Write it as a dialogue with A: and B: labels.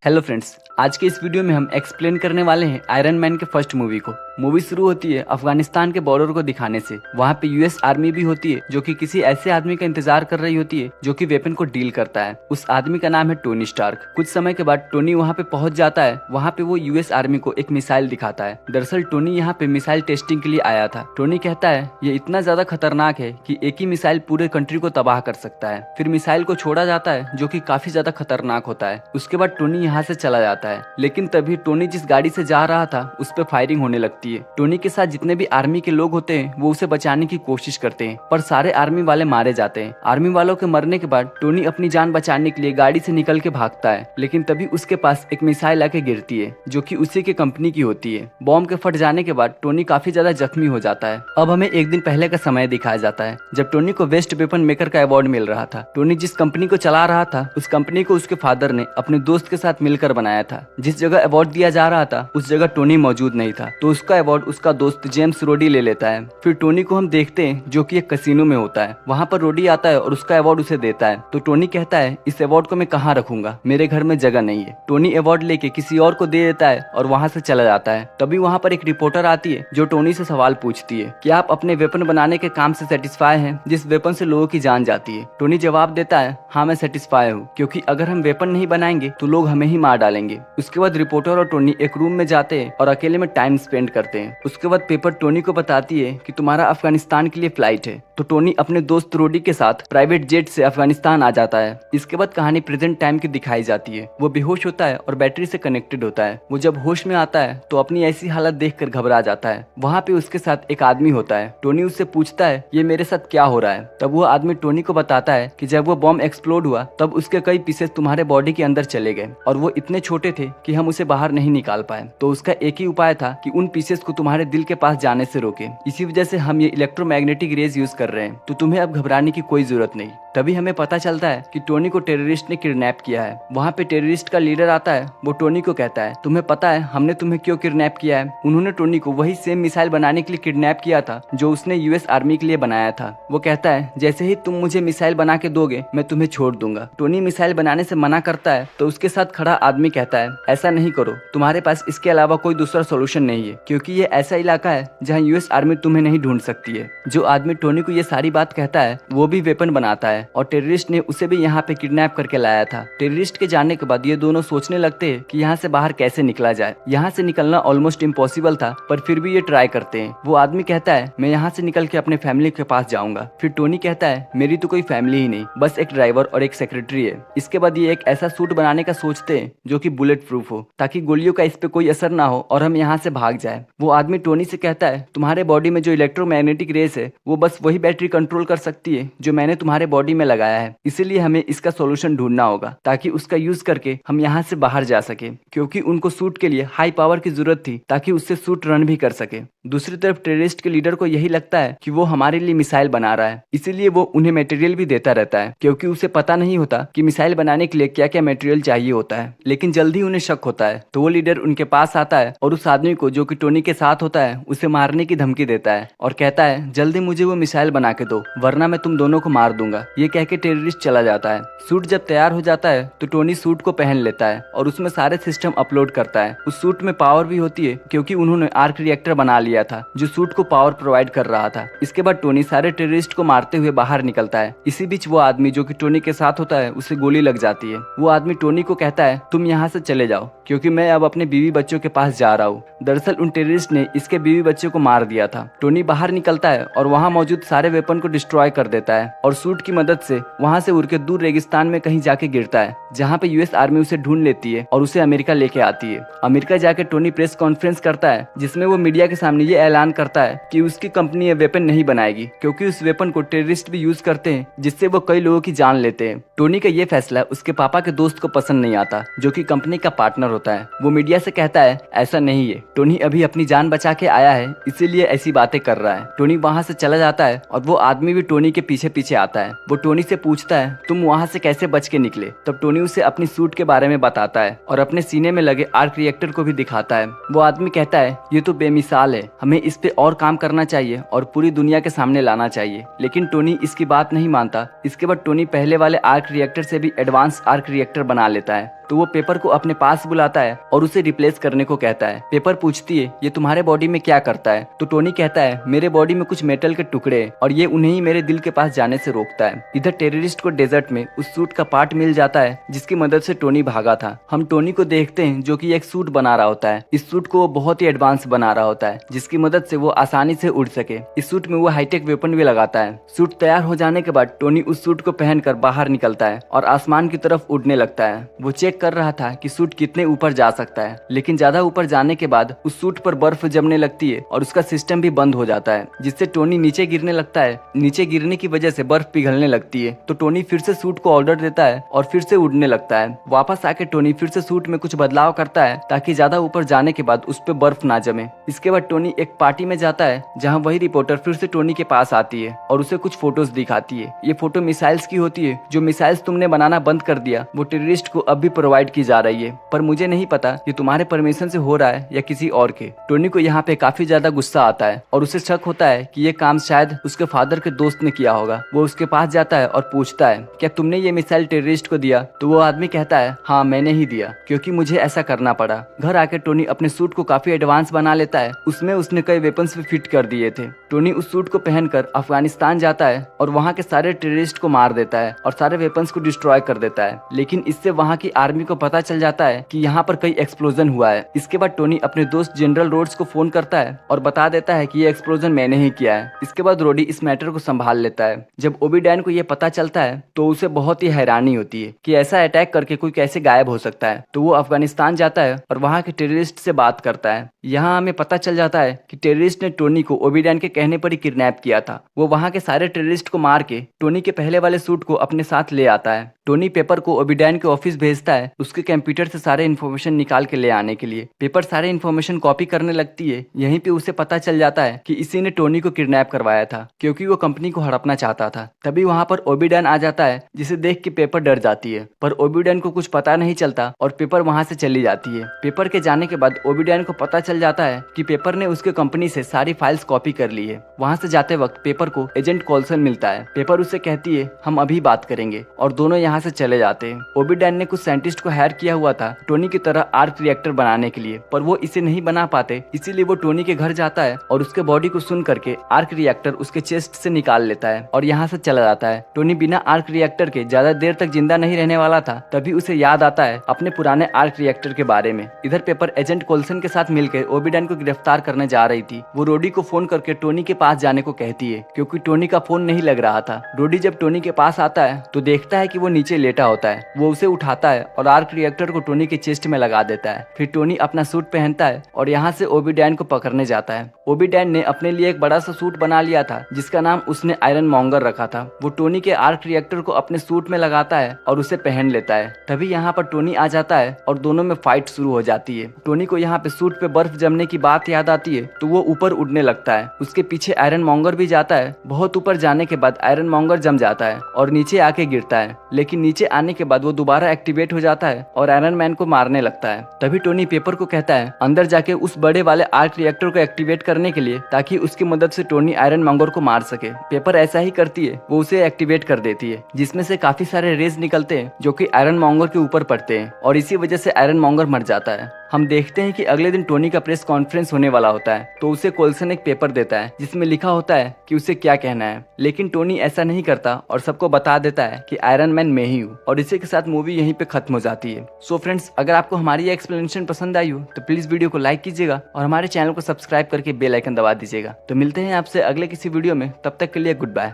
A: Hello friends, आज के इस वीडियो में हम एक्सप्लेन करने वाले हैं आयरन मैन के फर्स्ट मूवी को। मूवी शुरू होती है अफगानिस्तान के बॉर्डर को दिखाने से। वहाँ पे यूएस आर्मी भी होती है जो कि किसी ऐसे आदमी का इंतजार कर रही होती है जो कि वेपन को डील करता है। उस आदमी का नाम है टोनी स्टार्क। कुछ समय के बाद टोनी वहाँ पे पहुंच जाता है। वहाँ पे वो यूएस आर्मी को एक मिसाइल दिखाता है। दरअसल टोनी यहाँ पे मिसाइल टेस्टिंग के लिए आया था। टोनी कहता है ये इतना ज्यादा खतरनाक है कि एक ही मिसाइल पूरे कंट्री को तबाह कर सकता है। फिर मिसाइल को छोड़ा जाता है जो कि काफी ज्यादा खतरनाक होता है। उसके बाद टोनी यहाँ से चला जाता है, लेकिन तभी टोनी जिस गाड़ी से जा रहा था उस पर फायरिंग होने लगती है। टोनी के साथ जितने भी आर्मी के लोग होते हैं वो उसे बचाने की कोशिश करते हैं, पर सारे आर्मी वाले मारे जाते हैं। आर्मी वालों के मरने के बाद टोनी अपनी जान बचाने के लिए गाड़ी से निकल के भागता है, लेकिन तभी उसके पास एक मिसाइल आके गिरती है जो कि उसी के कंपनी की होती है। बॉम्ब के फट जाने के बाद टोनी काफी ज्यादा जख्मी हो जाता है। अब हमें एक दिन पहले का समय दिखाया जाता है जब टोनी को बेस्ट वेपन मेकर का अवार्ड मिल रहा था। टोनी जिस कंपनी को चला रहा था उस कंपनी को उसके फादर ने अपने दोस्त के साथ मिलकर बनाया था। जिस जगह अवार्ड दिया जा रहा था उस जगह टोनी मौजूद नहीं था, तो उसका अवार्ड उसका दोस्त जेम्स रोडी ले लेता है। फिर टोनी को हम देखते हैं जो कि एक कसिनो में होता है। वहाँ पर रोडी आता है और उसका अवार्ड उसे देता है। तो टोनी कहता है इस अवार्ड को मैं कहाँ रखूंगा, मेरे घर में जगह नहीं है। टोनी अवार्ड लेके किसी और को दे देता है और वहाँ से चला जाता है। तभी वहाँ पर एक रिपोर्टर आती है जो टोनी से सवाल पूछती है कि आप अपने वेपन बनाने के काम से सेटिस्फाई हैं जिस वेपन से लोगों की जान जाती है। टोनी जवाब देता है हाँ मैं सेटिस्फाई हूँ, क्योंकि अगर हम वेपन नहीं बनाएंगे तो लोग हमें ही मार डालेंगे। उसके बाद रिपोर्टर और टोनी एक रूम में जाते हैं और अकेले में टाइम स्पेंड करते हैं। उसके बाद पेपर टोनी को बताती है कि तुम्हारा अफगानिस्तान के लिए फ्लाइट है। तो टोनी अपने दोस्त रोडी के साथ प्राइवेट जेट से अफगानिस्तान आ जाता है। इसके बाद कहानी प्रेजेंट टाइम की दिखाई जाती है। वो बेहोश होता है और बैटरी से कनेक्टेड होता है। वो जब होश में आता है तो अपनी ऐसी हालत देखकर घबरा जाता है। वहाँ पे उसके साथ एक आदमी होता है। टोनी उससे पूछता है ये मेरे साथ क्या हो रहा है। तब वो आदमी टोनी को बताता है कि जब वो बॉम्ब एक्सप्लोड हुआ तब उसके कई पीसेस तुम्हारे बॉडी के अंदर चले गए और वो इतने छोटे थे कि हम उसे बाहर नहीं निकाल पाए। तो उसका एक ही उपाय था कि उन पीसेस को तुम्हारे दिल के पास जाने से रोके। इसी वजह से हम ये इलेक्ट्रोमैग्नेटिक रेज यूज कर रहे हैं, तो तुम्हें अब घबराने की कोई जरूरत नहीं। तभी हमें पता चलता है कि टोनी को टेररिस्ट ने किडनैप किया है। वहाँ पे टेररिस्ट का लीडर आता है। वो टोनी को कहता है तुम्हें पता है हमने तुम्हें क्यों किडनैप किया है। उन्होंने टोनी को वही सेम मिसाइल बनाने के लिए किडनैप किया था जो उसने यूएस आर्मी के लिए बनाया था। वो कहता है जैसे ही तुम मुझे मिसाइल बना के दोगे मैं तुम्हें छोड़ दूंगा। टोनी मिसाइल बनाने से मना करता है तो उसके साथ खड़ा आदमी कहता है ऐसा नहीं करो, तुम्हारे पास इसके अलावा कोई दूसरा सोल्यूशन नहीं है, क्योंकि ये ऐसा इलाका है जहाँ यूएस आर्मी तुम्हें नहीं ढूंढ सकती है। जो आदमी टोनी को ये सारी बात कहता है वो भी वेपन बनाता है और टेररिस्ट ने उसे भी यहाँ पे किडनैप करके लाया था। टेररिस्ट के जाने के बाद ये दोनों सोचने लगते हैं कि यहाँ से बाहर कैसे निकला जाए। यहाँ से निकलना ऑलमोस्ट इम्पॉसिबल था, पर फिर भी ये ट्राई करते हैं। वो आदमी कहता है मैं यहाँ से निकल के अपने फैमिली के पास जाऊंगा। फिर टोनी कहता है मेरी तो कोई फैमिली ही नहीं, बस एक ड्राइवर और एक सेक्रेटरी है। इसके बाद ये एक ऐसा सूट बनाने का सोचते हैं जो कि बुलेट प्रूफ हो, ताकि गोलियों का इस पे कोई असर ना हो और हम यहाँ से भाग जाए। वो आदमी टोनी से कहता है तुम्हारे बॉडी में जो इलेक्ट्रोमैग्नेटिक रेस है वो बस वही बैटरी कंट्रोल कर सकती है जो मैंने तुम्हारे बॉडी में लगाया है, इसीलिए हमें इसका सॉल्यूशन ढूंढना होगा ताकि उसका यूज करके हम यहाँ से बाहर जा सके, क्योंकि उनको सूट के लिए हाई पावर की जरूरत थी ताकि उससे सूट रन भी कर सके। दूसरी तरफ टेररिस्ट के लीडर को यही लगता है कि वो हमारे लिए मिसाइल बना रहा है, इसीलिए वो उन्हें मटेरियल भी देता रहता है, क्योंकि उसे पता नहीं होता कि मिसाइल बनाने के लिए क्या क्या मटेरियल चाहिए होता है। लेकिन जल्दी उन्हें शक होता है, तो वो लीडर उनके पास आता है और उस आदमी को जो कि टोनी के साथ होता है उसे मारने की धमकी देता है और कहता है जल्दी मुझे वो मिसाइल बना के दो वरना मैं तुम दोनों को मार दूंगा। ये कह के टेररिस्ट चला जाता है। सूट जब तैयार हो जाता है तो टोनी सूट को पहन लेता है और उसमें सारे सिस्टम अपलोड करता है। उस सूट में पावर भी होती है क्योंकि उन्होंने आर्क रिएक्टर बना लिया था जो सूट को पावर प्रोवाइड कर रहा था। इसके बाद टोनी सारे टेररिस्ट को मारते हुए बाहर निकलता है। इसी बीच वो आदमी जो कि टोनी के साथ होता है उसे गोली लग जाती है। वो आदमी टोनी को कहता है तुम यहाँ से चले जाओ क्योंकि मैं अब अपने बीवी बच्चों के पास जा रहा हूँ। दरअसल उन टेररिस्ट ने इसके बीवी बच्चों को मार दिया था। टोनी बाहर निकलता है और वहाँ मौजूद सारे वेपन को डिस्ट्रॉय कर देता है और सूट की मदद से वहाँ से उड़ के दूर रेगिस्तान में कहीं जाके गिरता है, जहाँ पे यूएस आर्मी उसे ढूंढ लेती है और उसे अमेरिका लेके आती है। अमेरिका जाके टोनी प्रेस कॉन्फ्रेंस करता है जिसमें वो मीडिया के सामने ये ऐलान करता है कि उसकी कंपनी ये वेपन नहीं बनाएगी, क्योंकि उस वेपन को टेररिस्ट भी यूज करते हैं जिससे वो कई लोगों की जान लेते हैं। टोनी का ये फैसला उसके पापा के दोस्त को पसंद नहीं आता जो कि कंपनी का पार्टनर होता है। वो मीडिया से कहता है ऐसा नहीं है, टोनी अभी अपनी जान बचा के आया है इसीलिए ऐसी बातें कर रहा है। टोनी वहाँ से चला जाता है और वो आदमी भी टोनी के पीछे पीछे आता है। वो टोनी से पूछता है तुम वहाँ से कैसे बच के निकले। तब टोनी उसे अपनी सूट के बारे में बताता है और अपने सीने में लगे आर्क रिएक्टर को भी दिखाता है। वो आदमी कहता है ये तो बेमिसाल है, हमें इस पे और काम करना चाहिए और पूरी दुनिया के सामने लाना चाहिए। लेकिन टोनी इसकी बात नहीं मानता। इसके बाद टोनी पहले वाले आर्क रिएक्टर से भी एडवांस आर्क रिएक्टर बना लेता है तो वो पेपर को अपने पास बुलाता है और उसे रिप्लेस करने को कहता है। पेपर पूछती है ये तुम्हारे बॉडी में क्या करता है, तो टोनी कहता है मेरे बॉडी में कुछ मेटल के टुकड़े हैं और ये उन्हें ही मेरे दिल के पास जाने से रोकता है। इधर टेररिस्ट को डेजर्ट में उस सूट का पार्ट मिल जाता है जिसकी मदद से टोनी भागा था। हम टोनी को देखते हैं जो कि एक सूट बना रहा होता है। इस सूट को वो बहुत ही एडवांस बना रहा होता है जिसकी मदद से वो आसानी से उड़ सके। इस सूट में वो हाईटेक वेपन भी लगाता है। सूट तैयार हो जाने के बाद टोनी उस सूट को पहनकर बाहर निकलता है और आसमान की तरफ उड़ने लगता है। वो चेक कर रहा था कि सूट कितने ऊपर जा सकता है, लेकिन ज्यादा ऊपर जाने के बाद उस सूट पर बर्फ जमने लगती है और उसका सिस्टम भी बंद हो जाता है, जिससे टोनी नीचे गिरने लगता है। नीचे गिरने की वजह से बर्फ पिघलने लगती है, तो टोनी फिर से सूट को ऑर्डर देता है और फिर से उड़ने लगता है। वापस आके टोनी फिर से सूट में कुछ बदलाव करता है ताकि ज्यादा ऊपर जाने के बाद उस पर बर्फ ना जमे। इसके बाद टोनी एक पार्टी में जाता है जहाँ वही रिपोर्टर फिर से टोनी के पास आती है और उसे कुछ फोटोज दिखाती है। ये फोटो मिसाइल्स की होती है। जो मिसाइल्स तुमने बनाना बंद कर दिया वो टेररिस्ट को अब भी प्रोवाइड की जा रही है, पर मुझे नहीं पता ये तुम्हारे परमिशन से हो रहा है या किसी और के। टोनी को यहाँ पे काफी ज्यादा गुस्सा आता है और उसे शक होता है कि ये काम शायद उसके फादर के दोस्त ने किया होगा। वो उसके पास जाता है और पूछता है क्या तुमने ये मिसाइल टेररिस्ट को दिया? तो वो आदमी कहता है हाँ मैंने ही दिया, क्योंकि मुझे ऐसा करना पड़ा। घर आके टोनी अपने सूट को काफी एडवांस बना लेता है। उसमें उसने कई वेपन्स भी फिट कर दिए थे। टोनी उस सूट को पहनकर अफगानिस्तान जाता है और वहाँ के सारे टेररिस्ट को मार देता है और सारे वेपन्स को डिस्ट्रॉय कर देता है। लेकिन इससे वहाँ की आर्मी को पता चल जाता है कि यहाँ पर कई एक्सप्लोजन हुआ है। इसके बाद टोनी अपने दोस्त जनरल रोड्स को फोन करता है और बता देता है कि ये एक्सप्लोजन मैंने ही किया है। इसके बाद रोडी इस मैटर को संभाल लेता है। जब ओबिडैन को ये पता चलता है तो उसे बहुत ही हैरानी होती है कि ऐसा अटैक करके कोई कैसे गायब हो सकता है। तो वो अफगानिस्तान जाता है और वहाँ के टेररिस्ट से बात करता है। यहाँ हमें पता चल जाता है कि टेररिस्ट ने टोनी को ओबिडैन के कहने पर ही किडनैप किया था। वो वहाँ के सारे टेररिस्ट को मार के टोनी के पहले वाले सूट को अपने साथ ले आता है। टोनी पेपर को ओबिडैन के ऑफिस भेजता है उसके कंप्यूटर से सारे इन्फॉर्मेशन निकाल के ले आने के लिए। पेपर सारे इन्फॉर्मेशन कॉपी करने लगती है। यहीं पे उसे पता चल जाता है कि इसी ने टोनी को किडनैप करवाया था, क्योंकि वो कंपनी को हड़पना चाहता था। तभी वहाँ पर ओबिडैन आ जाता है, जिसे देख के पेपर डर जाती है, पर ओबिडैन को कुछ पता नहीं चलता और पेपर वहाँ से चली जाती है। पेपर के जाने के बाद ओबिडैन को पता चल जाता है कि पेपर ने उसके कंपनी से सारी फाइल्स कॉपी कर ली है। वहाँ से जाते वक्त पेपर को एजेंट कॉल्सन मिलता है। पेपर उसे कहती है हम अभी बात करेंगे, और दोनों यहाँ से चले जाते हैं। ओबिडैन ने कुछ साइंटिस्ट को हायर किया हुआ था टोनी की तरह आर्क रिएक्टर बनाने के लिए, पर वो इसे नहीं बना पाते। इसीलिए वो टोनी के घर जाता है और उसके बॉडी को सुन करके आर्क रिएक्टर उसके चेस्ट से निकाल लेता है और यहाँ से चला जाता है। टोनी बिना आर्क रिएक्टर के ज्यादा देर तक जिंदा नहीं रहने वाला था। तभी उसे याद आता है अपने पुराने आर्क रिएक्टर के बारे में। इधर पेपर एजेंट कोल्सन के साथ मिलकर ओबिडैन को गिरफ्तार करने जा रही थी। वो रोडी को फोन करके टोनी के पास जाने को कहती है, क्योंकि टोनी का फोन नहीं लग रहा था। रोडी जब टोनी के पास आता है तो देखता है कि वो नीचे लेटा होता है। वो उसे उठाता है और आर्क रिएक्टर को टोनी के चेस्ट में लगा देता है। फिर टोनी अपना सूट पहनता है और यहाँ से ओबिडैन को पकड़ने जाता है। ओबिडैन ने अपने लिए एक बड़ा सा सूट बना लिया था जिसका नाम उसने आयरन मॉन्गर रखा था। वो टोनी के आर्क रिएक्टर को अपने सूट में लगाता है और उसे पहन लेता है। तभी यहाँ पर टोनी आ जाता है और दोनों में फाइट शुरू हो जाती है। टोनी को यहाँ पे सूट पे बर्फ जमने की बात याद आती है तो वो ऊपर उड़ने लगता है। उसके पीछे आयरन मॉन्गर भी जाता है। बहुत ऊपर जाने के बाद आयरन मॉन्गर जम जाता है और नीचे आके गिरता है, लेकिन नीचे आने के बाद वो दोबारा एक्टिवेट हो जाता है और आयरन मैन को मारने लगता है। तभी टोनी पेपर को कहता है अंदर जाके उस बड़े वाले आर्क रिएक्टर को एक्टिवेट करने के लिए, ताकि उसकी मदद से टोनी आयरन मॉन्गर को मार सके। पेपर ऐसा ही करती है, वो उसे एक्टिवेट कर देती है, जिसमें से काफी सारे रेज निकलते हैं जो कि आयरन मॉन्गर के ऊपर पड़ते हैं और इसी वजह से आयरन मॉन्गर मर जाता है। हम देखते हैं कि अगले दिन टोनी का प्रेस कॉन्फ्रेंस होने वाला होता है, तो उसे कोल्सन एक पेपर देता है जिसमें लिखा होता है कि उसे क्या कहना है, लेकिन टोनी ऐसा नहीं करता और सबको बता देता है कि आयरन मैन मैं ही हूँ। और इसी के साथ मूवी यहीं पे खत्म हो जाती है। सो फ्रेंड्स, अगर आपको हमारी एक्सप्लेनेशन पसंद आई हो तो प्लीज वीडियो को लाइक कीजिएगा और हमारे चैनल को सब्सक्राइब करके बेल आइकन दबा दीजिएगा। तो मिलते हैं आपसे अगले किसी वीडियो में, तब तक के लिए गुड बाय।